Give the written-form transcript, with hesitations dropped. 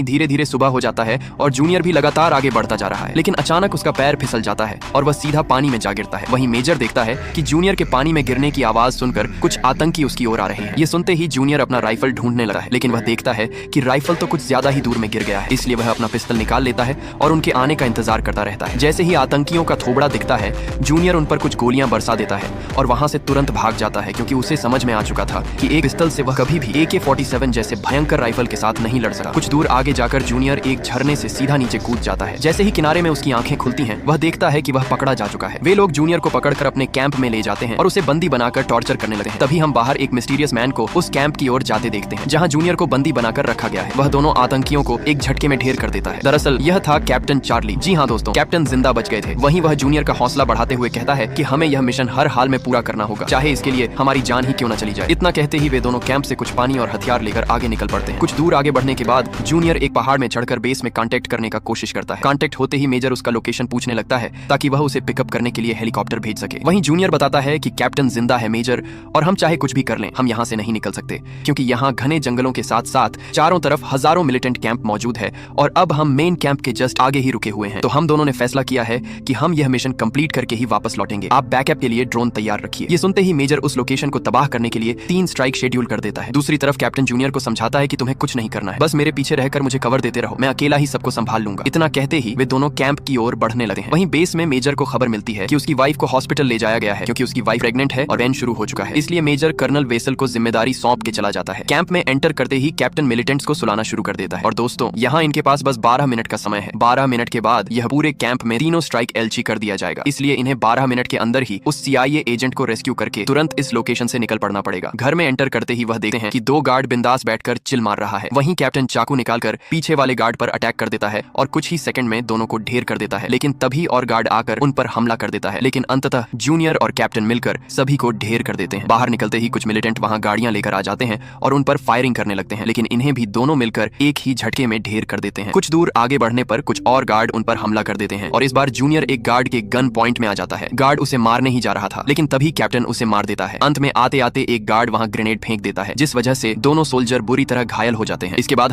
धीरे धीरे सुबह हो जाता है और जूनियर भी लगातार आगे बढ़ता जा रहा है, लेकिन अचानक उसका पैर फिसल जाता है और वह सीधा पानी में जा गिरता है। वहीं मेजर देखता है कि जूनियर के पानी में गिरने की आवाज सुनकर कुछ आतंकी उसकी ओर आ रहे हैं। ये सुनते ही जूनियर अपना राइफल ढूंढने लगा है, लेकिन वह देखता है कि राइफल तो कुछ ज्यादा ही दूर में गिर गया है, इसलिए वह अपना पिस्टल निकाल लेता है और उनके आने का इंतजार करता रहता है। जैसे ही आतंकियों का थोबड़ा दिखता है, जूनियर उन पर कुछ गोलियां बरसा देता है और वहां से तुरंत भाग जाता है, क्योंकि उसे समझ में आ चुका था कि एक पिस्टल से वह कभी भी AK-47 जैसे भयंकर राइफल के साथ नहीं लड़ सका। कुछ दूर आगे जाकर जूनियर एक झरने से सीधा नीचे कूद जाता है। जैसे ही किनारे में उसकी आंखें खुलती हैं, वह देखता है कि वह पकड़ा जा चुका है। वे लोग जूनियर को पकड़कर अपने कैंप में ले जाते हैं और उसे बंदी बनाकर टॉर्चर करने लगते हैं। तभी हम बाहर एक मिस्टीरियस मैन को उस कैंप की ओर जाते देखते हैं, जहां जूनियर को बंदी बनाकर रखा गया है। वह दोनों आतंकियों को एक झटके में ढेर कर देता है। दरअसल यह था कैप्टन चार्ली। जी हाँ दोस्तों, कैप्टन जिंदा बच गए थे। वहीं वह जूनियर का हौसला बढ़ाते हुए कहता है कि हमें यह मिशन हर हाल में पूरा करना होगा, चाहे इसके लिए हमारी जान ही क्यों न चली जाए। इतना कहते ही वे दोनों कैंप से कुछ पानी और हथियार लेकर आगे निकल पड़ते हैं। कुछ दूर आगे बढ़ने के बाद जूनियर एक पहाड़ में चढ़कर बेस में कांटेक्ट करने का कोशिश करता है। कांटेक्ट होते ही मेजर उसका लोकेशन पूछने लगता है ताकि वह उसे पिकअप करने के लिए हेलीकॉप्टर भेज सके। वहीं जूनियर बताता है कि कैप्टन जिंदा है मेजर, और हम चाहे कुछ भी कर लें, हम यहाँ से नहीं निकल सकते, क्योंकि यहाँ घने जंगलों के साथ साथ चारों तरफ हजारों मिलिटेंट कैंप मौजूद है और अब हम मेन कैंप के जस्ट आगे ही रुके हुए हैं। तो हम दोनों ने फैसला किया है कि हम यह मिशन कंप्लीट करके ही वापस लौटेंगे। आप बैकअप के लिए ड्रोन तैयार रखिए। ये सुनते ही मेजर उस लोकेशन को तबाह करने के लिए 3 स्ट्राइक शेड्यूल कर देता है। दूसरी तरफ कैप्टन जूनियर को समझाता है कि तुम्हें कुछ नहीं करना है, बस मेरे पीछे रहकर मुझे कवर देते रहो, मैं अकेला ही सबको संभाल लूंगा। इतना कहते ही वे दोनों कैंप की ओर बढ़ने लगते हैं। वहीं बेस में मेजर को खबर मिलती है कि उसकी वाइफ को हॉस्पिटल ले जाया गया है, क्योंकि उसकी वाइफ प्रेग्नेंट है और वैन शुरू हो चुका है। इसलिए मेजर कर्नल वेसल को जिम्मेदारी सौंप के चला जाता है। कैंप में एंटर करते ही कैप्टन मिलिटेंट्स को सुलाना शुरू कर देता है। और दोस्तों, यहाँ इनके पास बस 12 मिनट का समय है। 12 मिनट के बाद यह पूरे कैंप में तीनों स्ट्राइक LG कर दिया जाएगा, इसलिए इन्हें 12 मिनट के अंदर ही उस CIA एजेंट को रेस्क्यू करके तुरंत इस लोकेशन से निकल पड़ना पड़ेगा। घर में एंटर करते ही वह देखते हैं कि 2 गार्ड बिंदास बैठकर चिल मार रहा है। वहीं कैप्टन चाकू निकालकर पीछे वाले गार्ड पर अटैक कर देता है और कुछ ही सेकंड में दोनों को ढेर कर देता है। लेकिन तभी और गार्ड आकर उन पर हमला कर देता है, लेकिन अंततः जूनियर और कैप्टन मिलकर सभी को ढेर कर देते हैं। बाहर निकलते ही कुछ मिलिटेंट वहां गाड़ियां लेकर आ जाते हैं और उन पर फायरिंग करने लगते हैं, लेकिन इन्हें भी दोनों मिलकर एक ही झटके में ढेर कर देते हैं। कुछ दूर आगे बढ़ने पर कुछ और गार्ड उन पर हमला कर देते हैं और इस बार जूनियर एक गार्ड के गन पॉइंट में आ जाता है। गार्ड उसे मारने ही जा रहा था, लेकिन तभी कैप्टन उसे मार देता है। अंत में आते आते एक गार्ड वहां ग्रेनेड फेंक देता है, जिस वजह से दोनों सोल्जर बुरी तरह घायल हो जाते हैं। इसके बाद